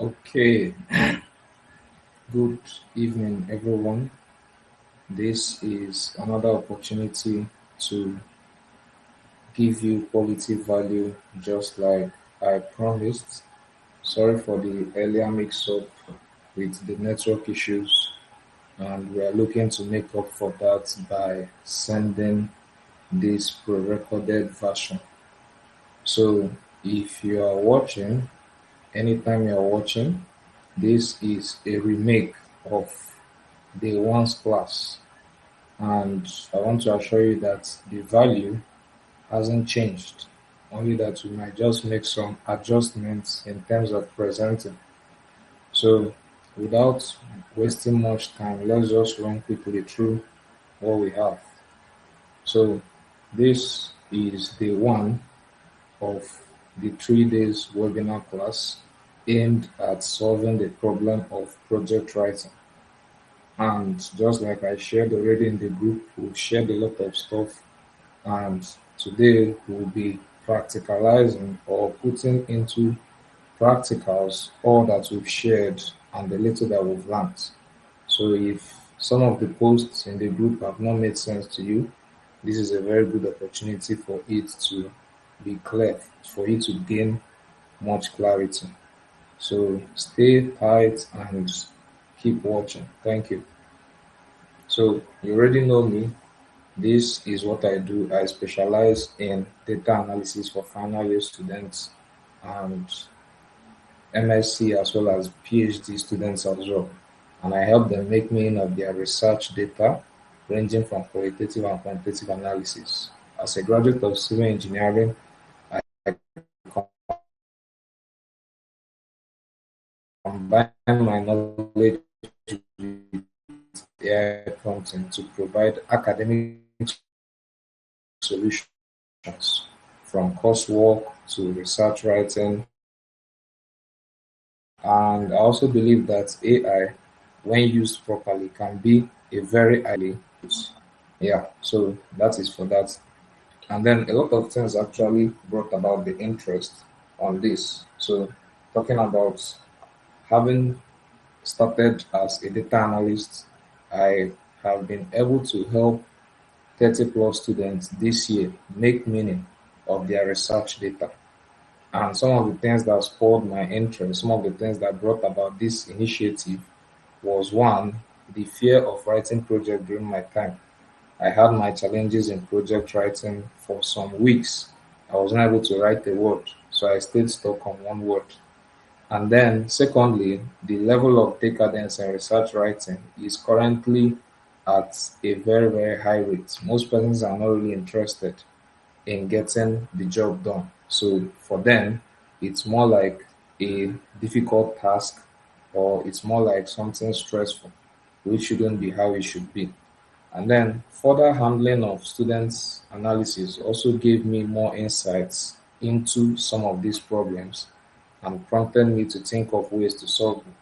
Okay, good evening, everyone. This is another opportunity to give you quality value, just like I promised. Sorry for the earlier mix up with the network issues, and we are looking to make up for that by sending this pre recorded version. So, if you are watching, anytime you are watching, this is a remake of day one's class. And I want to assure you that the value hasn't changed, only that we might just make some adjustments in terms of presenting. So, without wasting much time, let's just run quickly through what we have. So, this is day one of the 3 days webinar class aimed at solving the problem of project writing. And just like I shared already in the group, we've shared a lot of stuff, and today we'll be practicalizing or putting into practicals all that we've shared and the little that we've learned. So if some of the posts in the group have not made sense to you, this is a very good opportunity for it to be clear, for you to gain much clarity. So stay tight and keep watching. Thank you. So you already know me. This is what I do. I specialize in data analysis for final year students and MSc as well as PhD students as well. And I help them make meaning of their research data, ranging from qualitative and quantitative analysis. As a graduate of civil engineering, I combine my knowledge with AI prompting to provide academic solutions from coursework to research writing. And I also believe that AI, when used properly, can be a very highly used. Yeah, so that is for that. And then a lot of things actually brought about the interest on this. So talking about having started as a data analyst, I have been able to help 30 plus students this year make meaning of their research data. And some of the things that spurred my interest, some of the things that brought about this initiative was one, the fear of writing project during my time. I had my challenges in project writing for some weeks. I was not able to write a word, so I stayed stuck on one word. And then, secondly, the level of decadence in research writing is currently at a very, very high rate. Most persons are not really interested in getting the job done. So for them, it's more like a difficult task or it's more like something stressful, which shouldn't be how it should be. And then further handling of students' analysis also gave me more insights into some of these problems and prompted me to think of ways to solve them.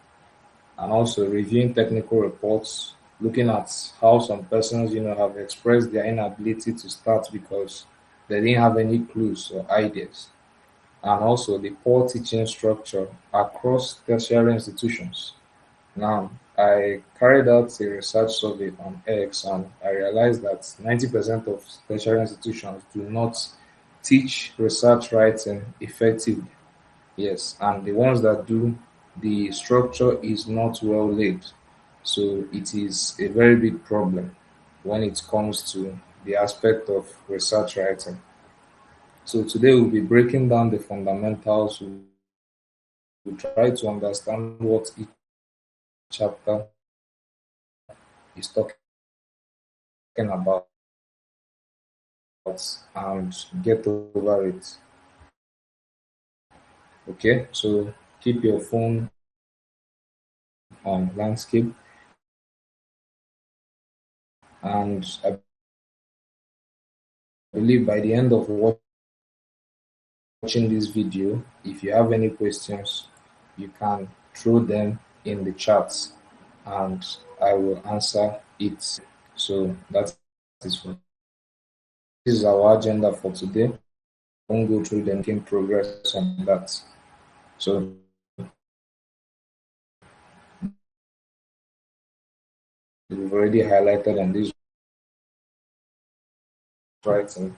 And also reviewing technical reports, looking at how some persons, have expressed their inability to start because they didn't have any clues or ideas. And also the poor teaching structure across tertiary institutions. Now, I carried out a research survey on X and I realized that 90% of tertiary institutions do not teach research writing effectively. Yes, and the ones that do, the structure is not well laid. So it is a very big problem when it comes to the aspect of research writing. So today we'll be breaking down the fundamentals. We'll try to understand what each chapter is talking about and get over it. Okay, so keep your phone on landscape, and I believe by the end of watching this video, if you have any questions, you can throw them in the chats and I will answer it. So that is for this is our agenda for today. Won't go through them, making progress on that. So we've already highlighted on this writing,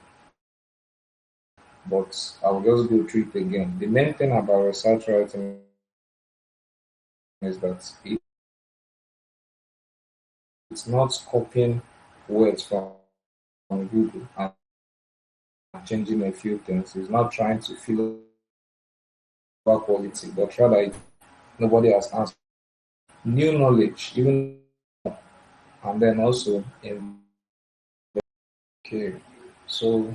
but I'll just go through it again. The main thing about research writing is that it's not copying words from Google and changing a few things. It's not trying to fill over quality, but rather nobody has answered. New knowledge, even, and then also in. Okay, so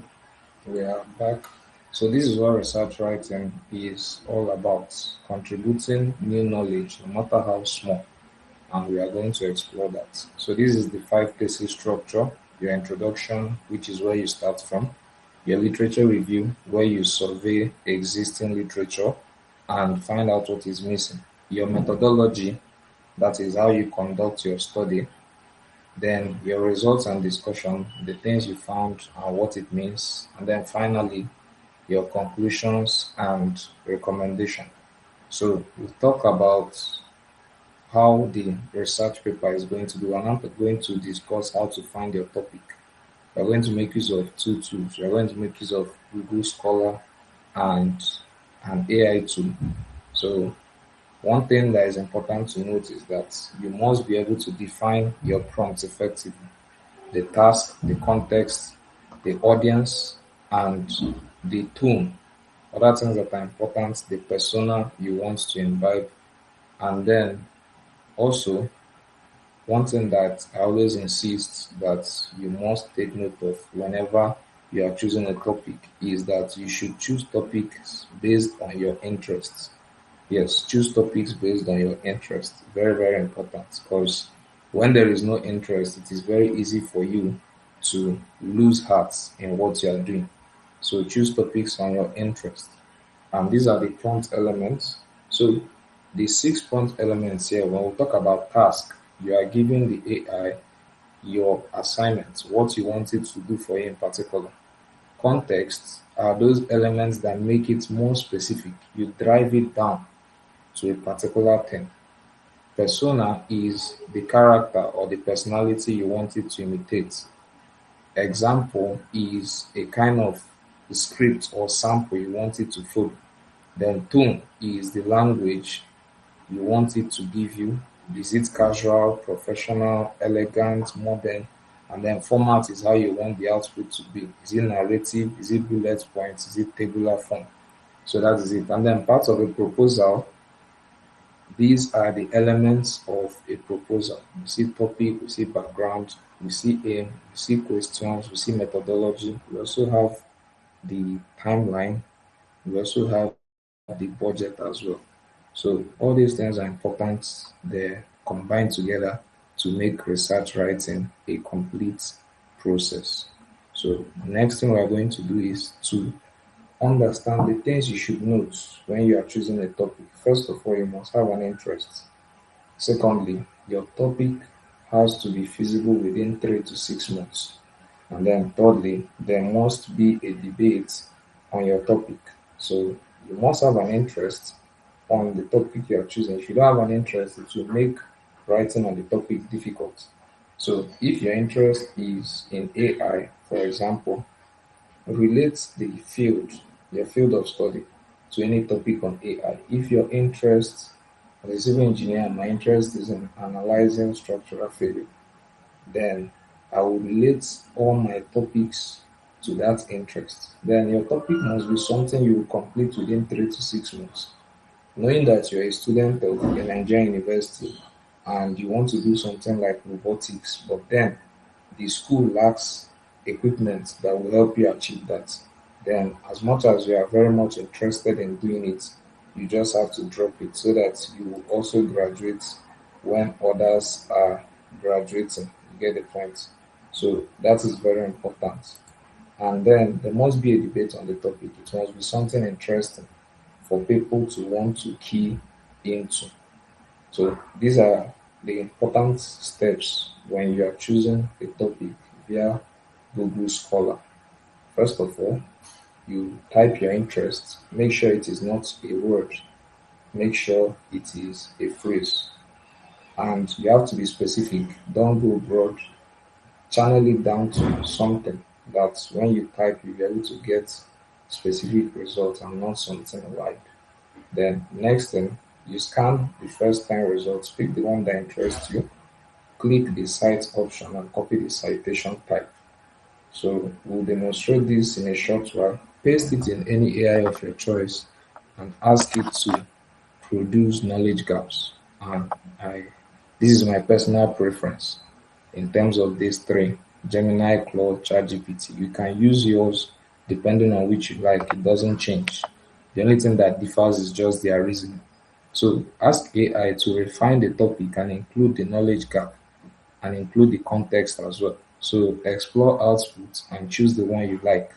we are back. So this is what research writing is all about: contributing new knowledge, no matter how small. And we are going to explore that. So this is the five thesis structure: your introduction, which is where you start from; your literature review, where you survey existing literature and find out what is missing; your methodology, that is how you conduct your study; then your results and discussion, the things you found and what it means; and then finally your conclusions and recommendation. So we'll talk about how the research paper is going to do, and I'm going to discuss how to find your topic. We're going to make use of two tools. We're going to make use of Google Scholar and an AI tool. So one thing that is important to note is that you must be able to define your prompt effectively: the task, the context, the audience, and the tone. Other things that are important: the persona you want to imbibe, and then also one thing that I always insist that you must take note of whenever you are choosing a topic is that you should choose topics based on your interests. Yes, choose topics based on your interest. Very, very important, because when there is no interest, it is very easy for you to lose heart in what you are doing. So choose topics on your interest. And these are the prompt elements. So the 6 prompt elements here, when we talk about task, you are giving the AI your assignment, what you want it to do for you in particular. Context are those elements that make it more specific. You drive it down to a particular thing. Persona is the character or the personality you want it to imitate. Example is a kind of script or sample you want it to follow. Then tone is the language you want it to give you. Is it casual, professional, elegant, modern? And then format is how you want the output to be. Is it narrative? Is it bullet points? Is it tabular form? So that is it. And then part of a proposal, these are the elements of a proposal. We see topic, we see background, we see aim, we see questions, we see methodology. We also have the timeline. We also have the budget as well. So all these things are important. They're combined together to make research writing a complete process. So the next thing we're going to do is to understand the things you should note when you are choosing a topic. First of all, you must have an interest. Secondly, your topic has to be feasible within 3 to 6 months. And then thirdly, there must be a debate on your topic. So you must have an interest on the topic you are choosing. If you don't have an interest, it will make writing on the topic difficult. So if your interest is in AI, for example, relate the field, your field of study, to any topic on AI. If your interest as a civil engineer, my interest is in analyzing structural failure, then I will relate all my topics to that interest. Then your topic must be something you will complete within 3 to 6 months. Knowing that you're a student of a Nigerian university and you want to do something like robotics, but then the school lacks equipment that will help you achieve that, then as much as you are very much interested in doing it, you just have to drop it so that you will also graduate when others are graduating. You get the point? So that is very important. And then there must be a debate on the topic. It must be something interesting for people to want to key into. So these are the important steps when you are choosing a topic via Google Scholar. First of all, you type your interest. Make sure it is not a word. Make sure it is a phrase. and you have to be specific. Don't go broad. Channel it down to something that when you type, you'll be able to get specific results and not something wide. Then next thing, you scan the first 10 results, pick the one that interests you, click the cite option and copy the citation type. So we'll demonstrate this in a short while. Paste it in any AI of your choice and ask it to produce knowledge gaps. And I this is my personal preference in terms of these three: Gemini, Claude, ChatGPT. You can use yours depending on which you like. It doesn't change. The only thing that differs is just their reasoning. So ask AI to refine the topic and include the knowledge gap and include the context as well. So explore outputs and choose the one you like.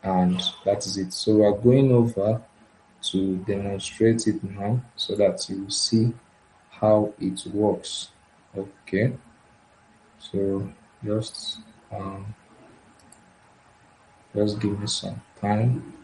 And that is it. So we are going over to demonstrate it now so that you will see how it works. Okay. So just um, just give me some time.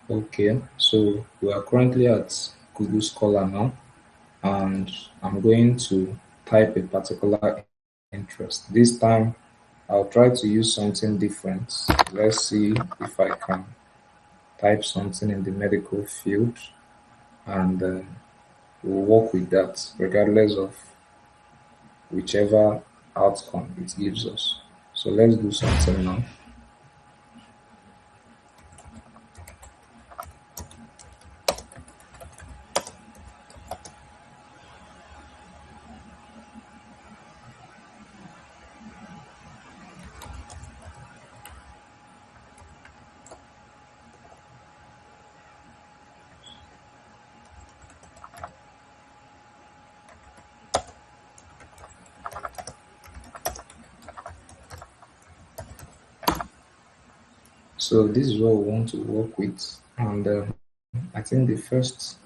Okay, so we are currently at Google Scholar now, and I'm going to type a particular interest. This time, I'll try to use something different. Let's see if I can type something in the medical field, and we'll work with that regardless of whichever outcome it gives us. So let's do something now. So this is what we want to work with, and I think the first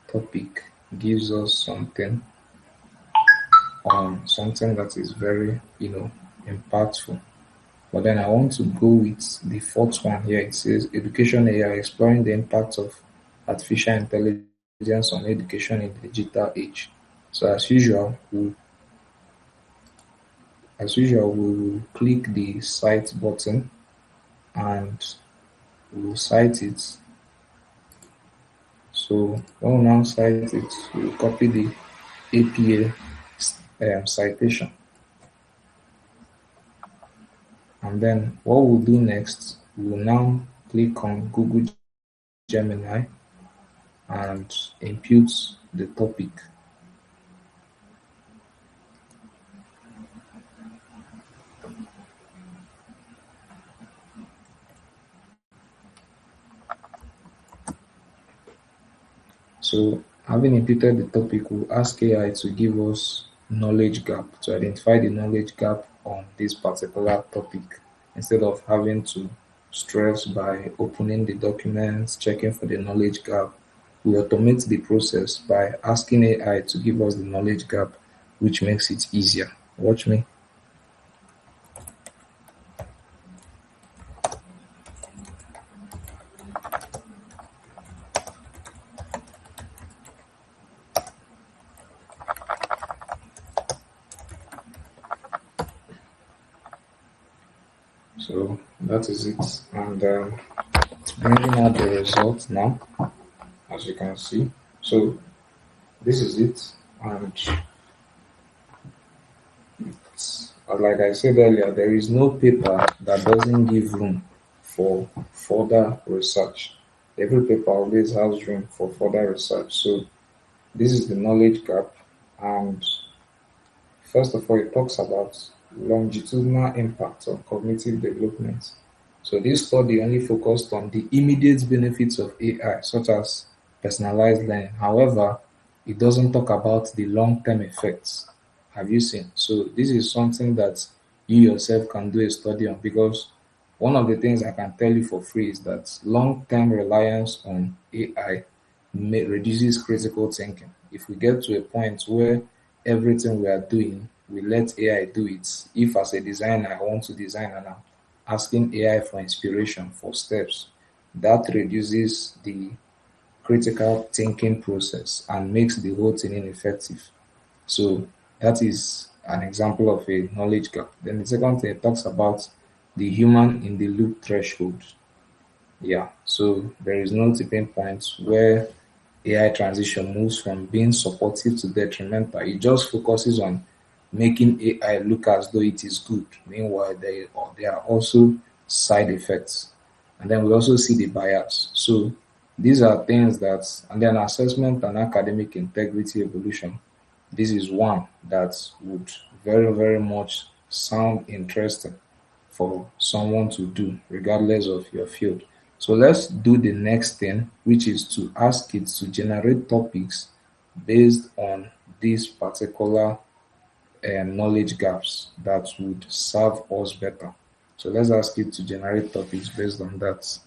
topic gives us something that is very impactful. But then I want to go with the fourth one here. It says education AI exploring the impact of artificial intelligence on education in the digital age. So as usual we will click the cite button and we will cite it. So when we now cite it, we will copy the APA citation. And then what we'll do next, we'll now click on Google Gemini and impute the topic. So having imputed the topic, we'll ask AI to give us knowledge gap, to identify the knowledge gap on this particular topic instead of having to stress by opening the documents, checking for the knowledge gap. We automate the process by asking AI to give us the knowledge gap, which makes it easier. Watch me. So that is it. And it's bringing out the results now, as you can see. So this is it. And like I said earlier, there is no paper that doesn't give room for further research. Every paper always has room for further research. So this is the knowledge gap. And first of all, it talks about longitudinal impact on cognitive development. So this study only focused on the immediate benefits of AI, such as personalized learning. However, it doesn't talk about the long-term effects. Have you seen? So this is something that you yourself can do a study on, because one of the things I can tell you for free is that long-term reliance on AI reduces critical thinking. If we get to a point where everything we are doing, we let AI do it. If as a designer I want to design and I'm asking AI for inspiration for steps, that reduces the critical thinking process and makes the whole thing ineffective. So that is an example of a knowledge gap. Then the second thing it talks about the human in the loop threshold. Yeah, so there is no tipping point where AI transition moves from being supportive to detrimental. It just focuses on making AI look as though it is good. Meanwhile, there are also side effects. And then we also see the bias. So these are things that, and then assessment and academic integrity evolution. This is one that would very, very much sound interesting for someone to do, regardless of your field. So let's do the next thing, which is to ask it to generate topics based on these particular knowledge gaps that would serve us better. So let's ask it to generate topics based on that.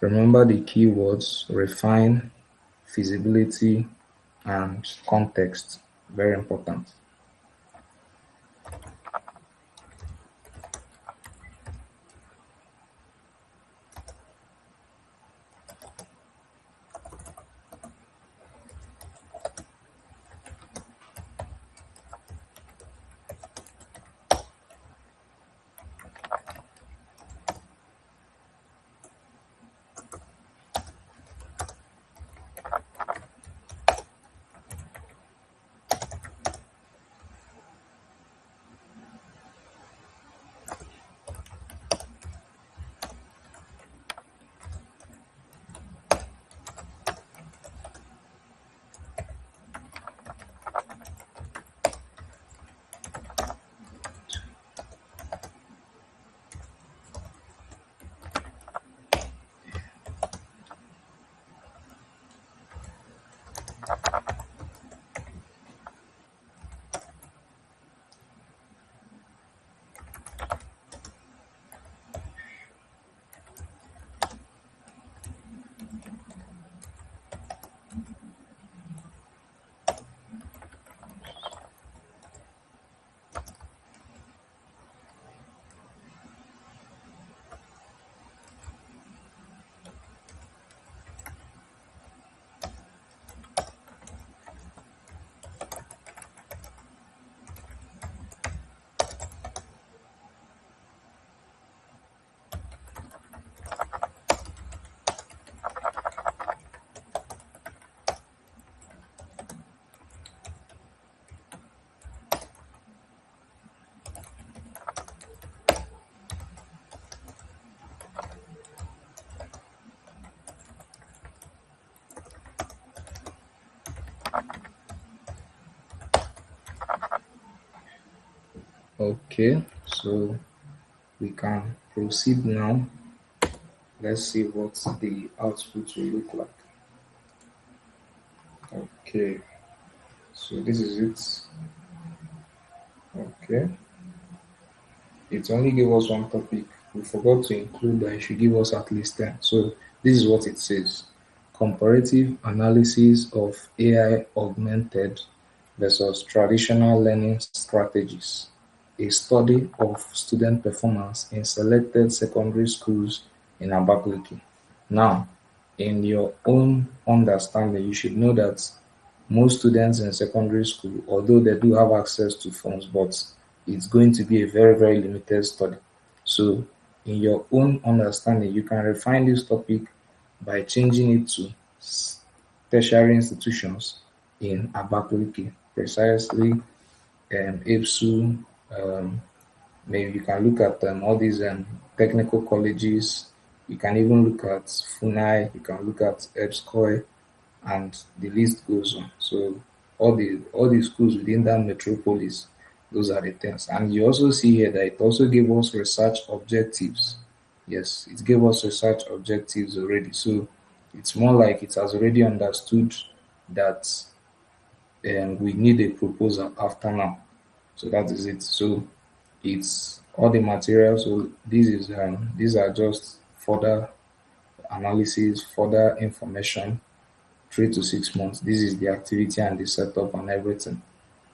Remember the keywords refine, feasibility, and context. Very important. Okay, so we can proceed now. Let's see what the output will look like. Okay, so this is it. Okay, it only gave us one topic. We forgot to include that it should give us at least 10. So this is what it says. Comparative analysis of AI augmented versus traditional learning strategies. A study of student performance in selected secondary schools in Abakaliki. Now, in your own understanding, you should know that most students in secondary school, although they do have access to phones, but it's going to be a very, very limited study. So, in your own understanding, you can refine this topic by changing it to tertiary institutions in Abakaliki, precisely IPSU. Um, Maybe you can look at all these technical colleges. You can even look at FUNAI. You can look at EBSCOI, and the list goes on. So all the schools within that metropolis, those are the things. And you also see here that it also gave us research objectives. Yes, it gave us research objectives already. So it's more like it has already understood that we need a proposal after now. So that is it. So it's all the materials. So these are just further analysis, further information, 3 to 6 months. This is the activity and the setup and everything.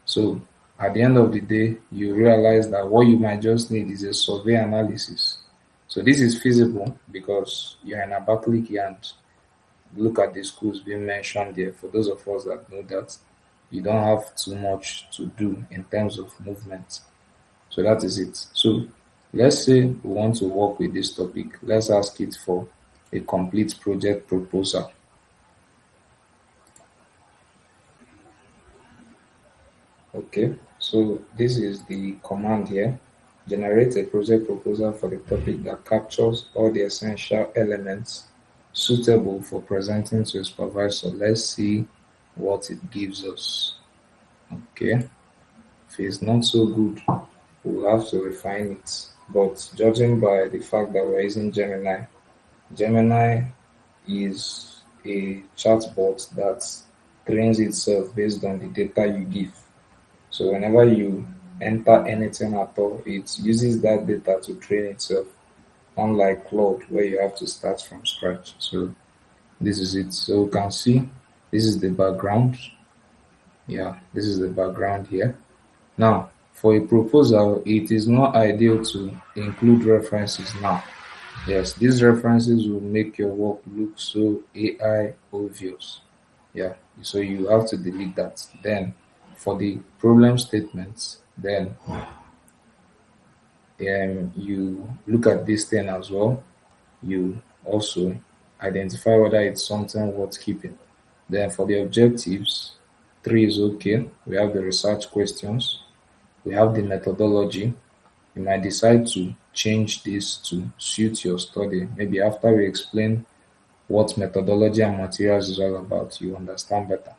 So at the end of the day, you realize that what you might just need is a survey analysis. So this is feasible because you're in Abakaliki and look at the schools being mentioned there. For those of us that know that you don't have too much to do in terms of movement. So that is it. So let's say we want to work with this topic. Let's ask it for a complete project proposal. Okay, so this is the command here. Generate a project proposal for the topic that captures all the essential elements suitable for presenting to a supervisor. Let's see what it gives us. Okay, if it's not so good, we'll have to refine it. But judging by the fact that we're using Gemini, Gemini is a chatbot that trains itself based on the data you give. So whenever you enter anything at all, it uses that data to train itself, unlike Claude, where you have to start from scratch. So this is it. So you can see this is the background. Yeah, this is the background here. Now, for a proposal, it is not ideal to include references now. Yes, these references will make your work look so AI obvious. Yeah, so you have to delete that. Then, for the problem statements, then you look at this thing as well. You also identify whether it's something worth keeping. Then, for the objectives, three is okay. We have the research questions, we have the methodology. You might decide to change this to suit your study. Maybe after we explain what methodology and materials is all about, you understand better.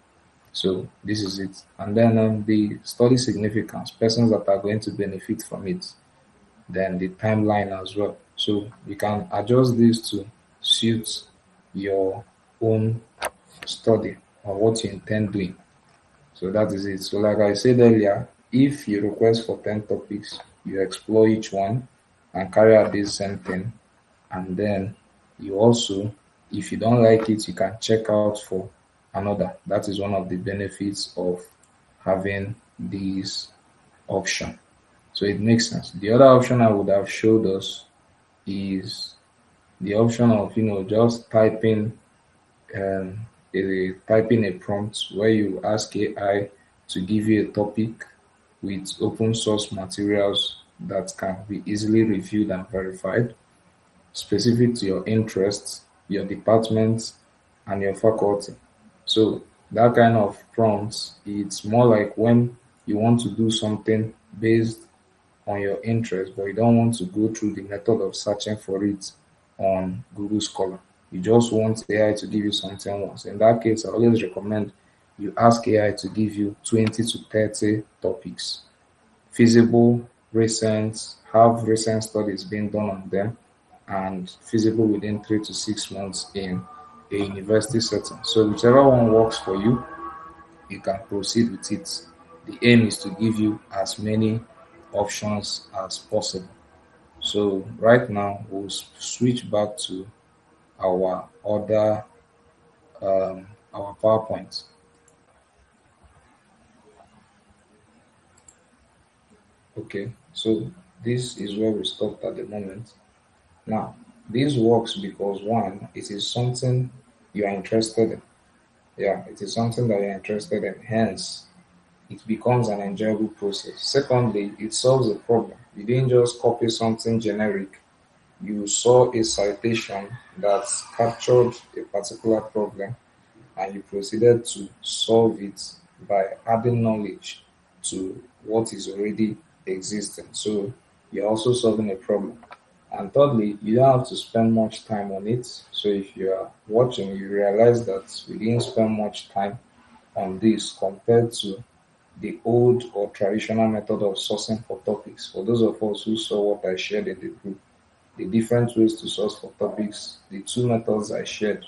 So this is it. And then the study significance, persons that are going to benefit from it, then the timeline as well. So you can adjust this to suit your own study or what you intend doing. So that is it. So like I said earlier, if you request for 10 topics, you explore each one and carry out this same thing. And then you also, if you don't like it, you can check out for another. That is one of the benefits of having this option. So it makes sense. The other option I would have showed us is the option of just um, typing a prompt where you ask AI to give you a topic with open source materials that can be easily reviewed and verified, specific to your interests, your department, and your faculty. So that kind of prompts, it's more like when you want to do something based on your interest, but you don't want to go through the method of searching for it on Google Scholar. You just want AI to give you something once. In that case, I always recommend you ask AI to give you 20 to 30 topics, feasible, recent, have recent studies being done on them, and feasible within 3 to 6 months in a university setting. So whichever one works for you, you can proceed with it. The aim is to give you as many options as possible. So right now we'll switch back to our other our PowerPoint. Okay, so this is where we stopped at the moment. Now, this works because one, it is something you are interested in. Yeah, it is something that you're interested in. Hence, it becomes an enjoyable process. Secondly, it solves a problem. You didn't just copy something generic. You saw a citation that captured a particular problem and you proceeded to solve it by adding knowledge to what is already existing. So you're also solving a problem. And thirdly, you don't have to spend much time on it. So if you are watching, you realize that we didn't spend much time on this compared to the old or traditional method of sourcing for topics. For those of us who saw what I shared in the group, the different ways to source for topics, the two methods I shared,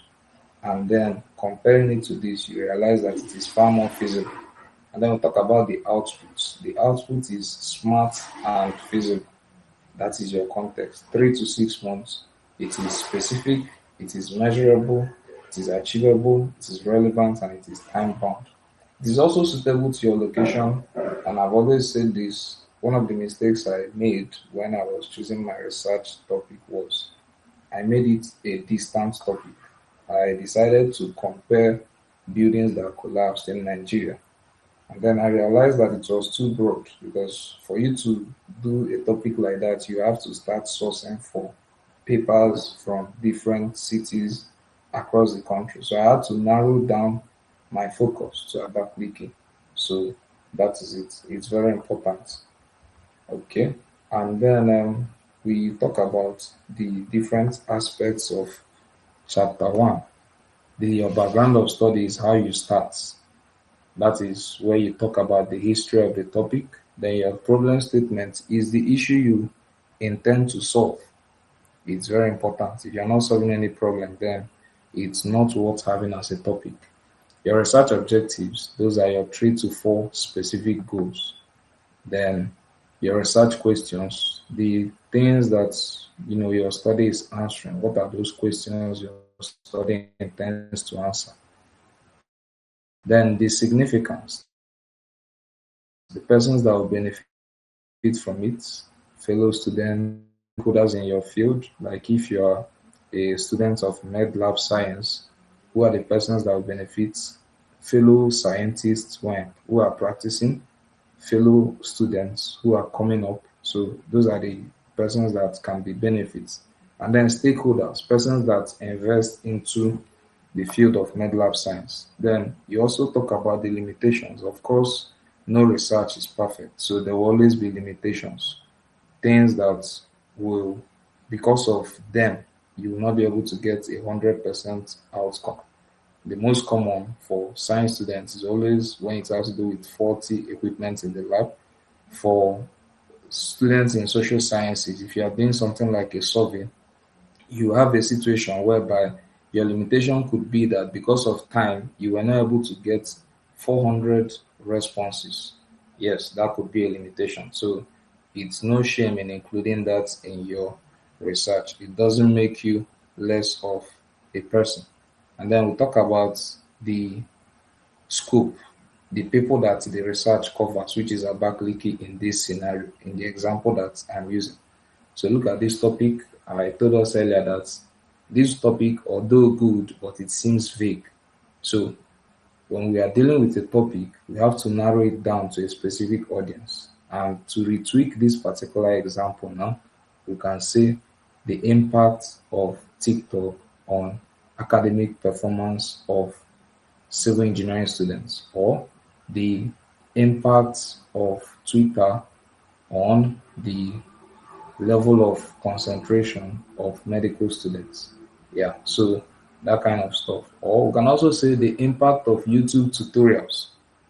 and then comparing it to this, you realize that it is far more feasible. And then we'll talk about the outputs. The output is smart and feasible. That is your context. 3 to 6 months. It is specific, it is measurable, it is achievable, it is relevant, and it is time bound. It is also suitable to your location, and I've always said this. One of the mistakes I made when I was choosing my research topic was I made it a distant topic. I decided to compare buildings that collapsed in Nigeria. And then I realized that it was too broad because for you to do a topic like that, you have to start sourcing for papers from different cities across the country. So I had to narrow down my focus to Abakaliki. So that is it. It's very important. Okay. And then we talk about the different aspects of chapter one. Your background of study is how you start. That is where you talk about the history of the topic. Then your problem statement is the issue you intend to solve. It's very important. If you're not solving any problem, then it's not worth having as a topic. Your research objectives, those are your 3 to 4 specific goals. Then your research questions, the things that your study is answering. What are those questions your study intends to answer? Then the significance, the persons that will benefit from it, fellow students, stakeholders in your field, like if you are a student of med lab science, who are the persons that will benefit, fellow scientists who are practicing, fellow students who are coming up. So those are the persons that can be benefits. And then stakeholders, persons that invest into the field of med lab science. Then you also talk about the limitations. Of course, no research is perfect, so there will always be limitations, things that will, because of them, you will not be able to get 100% outcome. The most common for science students is always when it has to do with faulty equipment in the lab. For students in social sciences, if you are doing something like a survey, you have a situation whereby your limitation could be that because of time, you were not able to get 400 responses. Yes, that could be a limitation. So it's no shame in including that in your research. It doesn't make you less of a person. And then we talk about the scope, the people that the research covers, which is Abakaliki in this scenario, in the example that I'm using. So look at this topic. I told us earlier that this topic, although good, but it seems vague. So when we are dealing with a topic, we have to narrow it down to a specific audience. And to retweak this particular example now, we can say the impact of TikTok on academic performance of civil engineering students, or the impact of Twitter on the level of concentration of medical students. Yeah, so that kind of stuff. Or we can also say the impact of YouTube tutorials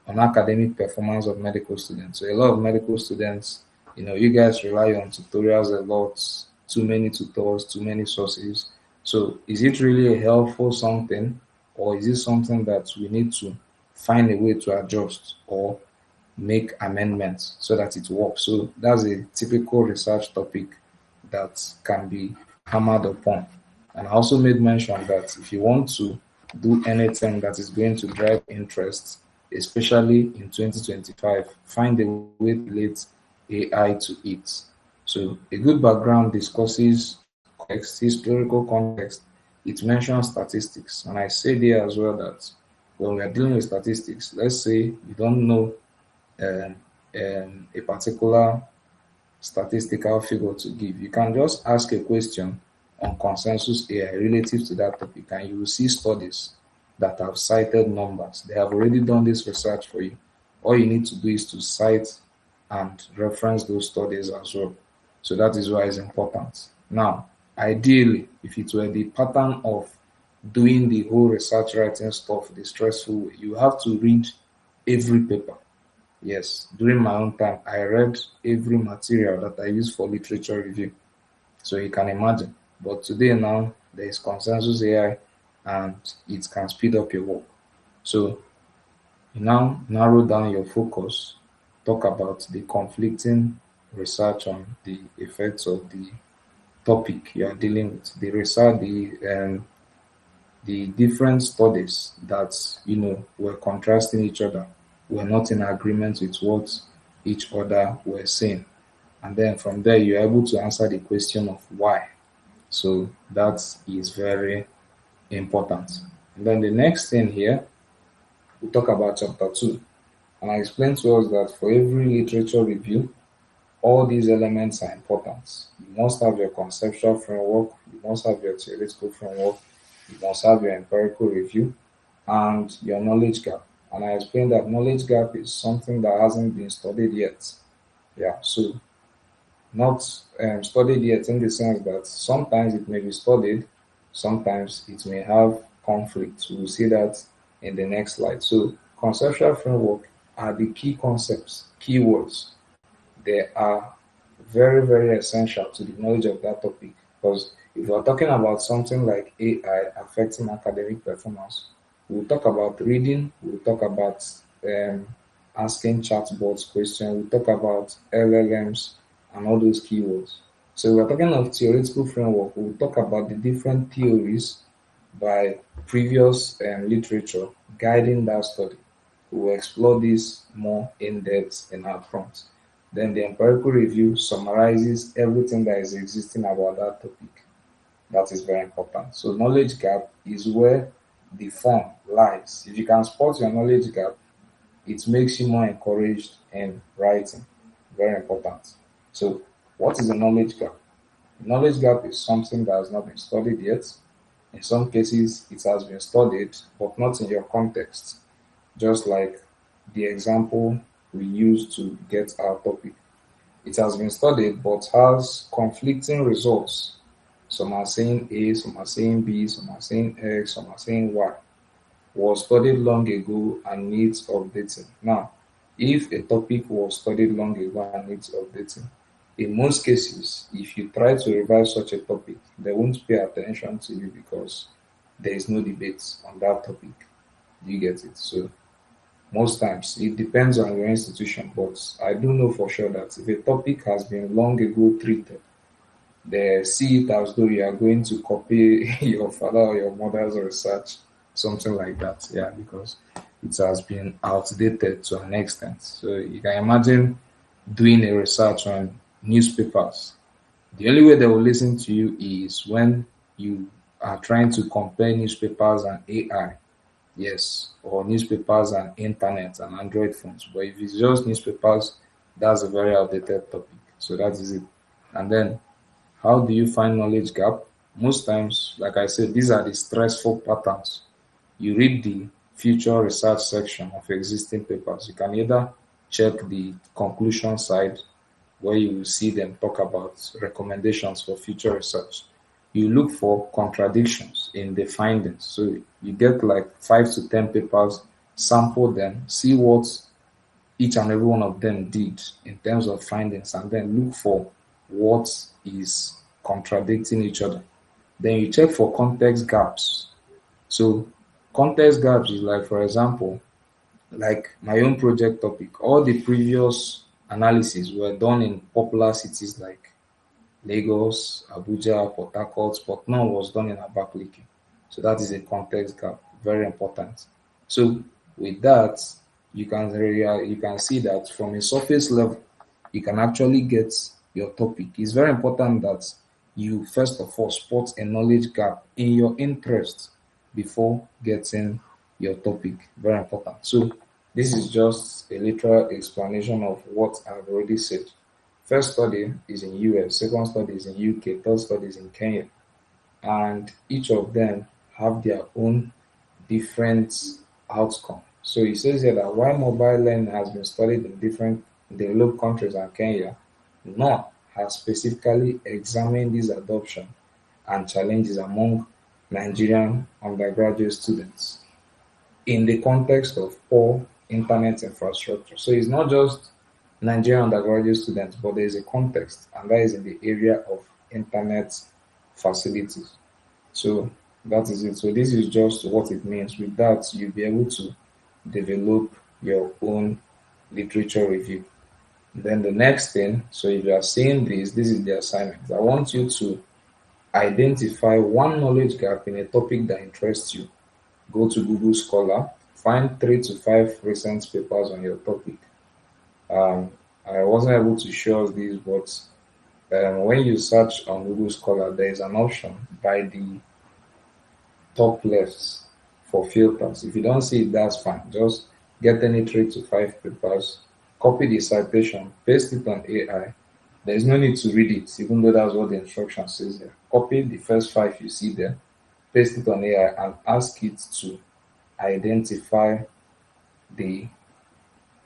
on academic performance of medical students. So a lot of medical students, you guys rely on tutorials a lot, too many tutors, too many sources. So is it really a helpful something, or is it something that we need to find a way to adjust or make amendments so that it works? So that's a typical research topic that can be hammered upon. And I also made mention that if you want to do anything that is going to drive interest, especially in 2025, find a way to relate AI to it. So a good background discusses context, historical context. It mentions statistics. And I say there as well that when we are dealing with statistics, let's say you don't know um, a particular statistical figure to give. You can just ask a question on consensus AI relative to that topic, and you will see studies that have cited numbers. They have already done this research for you. All you need to do is to cite and reference those studies as well. So that is why it's important. Now, ideally, if it were the pattern of doing the whole research writing stuff the stressful way, you have to read every paper. Yes, during my own time, I read every material that I use for literature review. So you can imagine. But today now, there is consensus AI and it can speed up your work. So you now narrow down your focus, talk about the conflicting research on the effects of the topic you are dealing with. The research, the different studies that were contrasting each other were not in agreement with what each other were saying. And then from there, you're able to answer the question of why. So that is very important. And then the next thing here, we talk about chapter 2. And I explained to us that for every literature review, all these elements are important. You must have your conceptual framework, you must have your theoretical framework, you must have your empirical review, and your knowledge gap. And I explained that knowledge gap is something that hasn't been studied yet. Yeah, so not studied yet in the sense that sometimes it may be studied, sometimes it may have conflict. We'll see that in the next slide. So, conceptual framework are the key concepts, keywords. They are very, very essential to the knowledge of that topic because if we're talking about something like AI affecting academic performance, we'll talk about reading, we'll talk about um, asking chatbots questions, we'll talk about LLMs and all those keywords. So we're talking of theoretical framework, we'll talk about the different theories by previous literature guiding that study. We will explore this more in depth in our prompt. Then the empirical review summarizes everything that is existing about that topic. That is very important. So knowledge gap is where the fun lies. If you can spot your knowledge gap, it makes you more encouraged in writing. Very important. So what is a knowledge gap? A knowledge gap is something that has not been studied yet. In some cases, it has been studied, but not in your context. Just like the example we use to get our topic. It has been studied but has conflicting results. Some are saying A, some are saying B, some are saying X, some are saying Y. Was studied long ago and needs updating. Now, if a topic was studied long ago and needs updating, in most cases, if you try to revise such a topic, they won't pay attention to you because there is no debate on that topic. Do you get it? So most times it depends on your institution, but I do know for sure that if a topic has been long ago treated, they see it as though you are going to copy your father or your mother's research, something like that. Yeah, because it has been outdated to an extent. So you can imagine doing a research on newspapers. The only way they will listen to you is when you are trying to compare newspapers and AI. Yes, or newspapers and internet and Android phones. But if it's just newspapers, that's a very outdated topic. So that is it. And then, how do you find knowledge gap? Most times, like I said, these are the stressful patterns. You read the future research section of existing papers. You can either check the conclusion side where you will see them talk about recommendations for future research. You look for contradictions in the findings. So you get like 5 to 10 papers, sample them, see what each and every one of them did in terms of findings, and then look for what is contradicting each other. Then you check for context gaps. So context gaps is like, for example, like my own project topic, all the previous analyses were done in popular cities like Lagos, Abuja, Port Harcourt, but none was done in Abakaliki. So that is a context gap, very important. So with that, you can see that from a surface level, you can actually get your topic. It's very important that you first of all spot a knowledge gap in your interest before getting your topic. Very important. So this is just a literal explanation of what I've already said. First study is in US, second study is in UK, third study is in Kenya, and each of them have their own different outcome. So it says here that while mobile learning has been studied in different developed countries and Kenya, none has specifically examined this adoption and challenges among Nigerian undergraduate students in the context of poor internet infrastructure. So it's not just Nigerian undergraduate students, but there is a context, and that is in the area of internet facilities. So that is it. So this is just what it means. With that, you'll be able to develop your own literature review. Then the next thing, so if you are seeing this is the assignment. I want you to identify one knowledge gap in a topic that interests you. Go to Google Scholar, find 3 to 5 recent papers on your topic. Um, I wasn't able to show us this, but when you search on Google Scholar, there is an option by the top left for filters. If you don't see it, that's fine. Just get any 3 to 5 papers, copy the citation, paste it on AI. There is no need to read it, even though that's what the instruction says there. Copy the first 5 you see there, paste it on AI, and ask it to identify the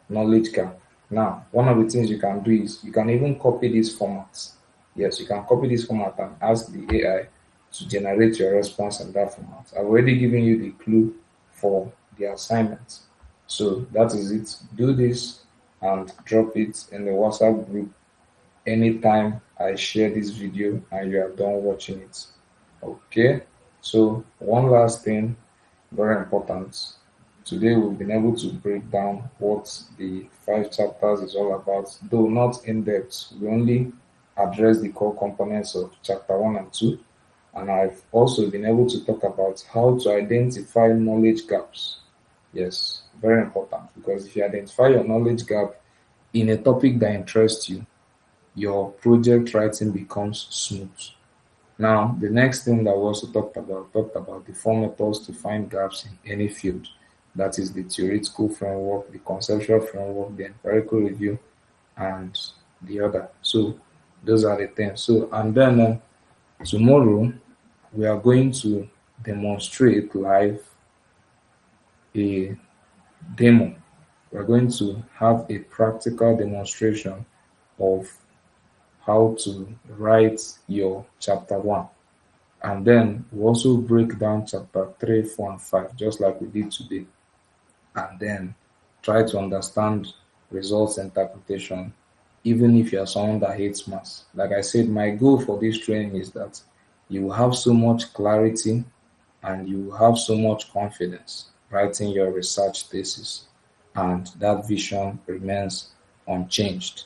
knowledge gap. Now, one of the things you can do is you can even copy these formats. Yes, you can copy this format and ask the AI to generate your response in that format. I've already given you the clue for the assignment. So that is it. Do this and drop it in the WhatsApp group anytime I share this video and you are done watching it. Okay. So one last thing, very important. Today we've been able to break down what the 5 chapters is all about, though not in depth. We only address the core components of chapter 1 and 2, and I've also been able to talk about how to identify knowledge gaps. Yes, very important, because if you identify your knowledge gap in a topic that interests you, your project writing becomes smooth. Now, the next thing that we also talked about the 4 methods to find gaps in any field. That is the theoretical framework, the conceptual framework, the empirical review, and the other. So those are the things. So and then tomorrow we are going to demonstrate live a demo. We're going to have a practical demonstration of how to write your chapter 1. And then we also break down chapter 3, 4, and 5, just like we did today. And then try to understand results interpretation, even if you are someone that hates maths. Like I said, my goal for this training is that you will have so much clarity and you will have so much confidence writing your research thesis, and that vision remains unchanged.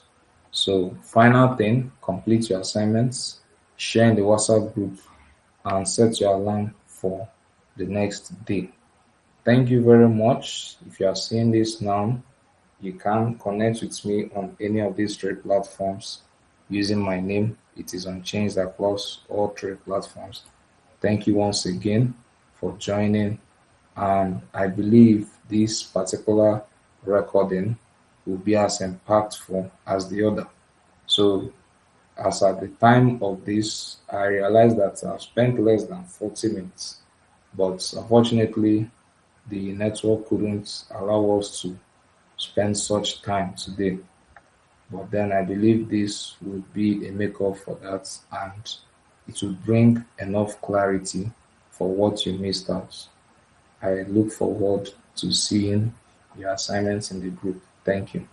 So, final thing, complete your assignments, share in the WhatsApp group, and set your alarm for the next day. Thank you very much. If you are seeing this now, you can connect with me on any of these 3 platforms using my name. It is Unchanged across all 3 platforms. Thank you once again for joining. And I believe this particular recording will be as impactful as the other. So, as at the time of this, I realized that I've spent less than 40 minutes, but unfortunately, the network couldn't allow us to spend such time today. But then I believe this would be a make-up for that, and it will bring enough clarity for what you missed out. I look forward to seeing your assignments in the group. Thank you.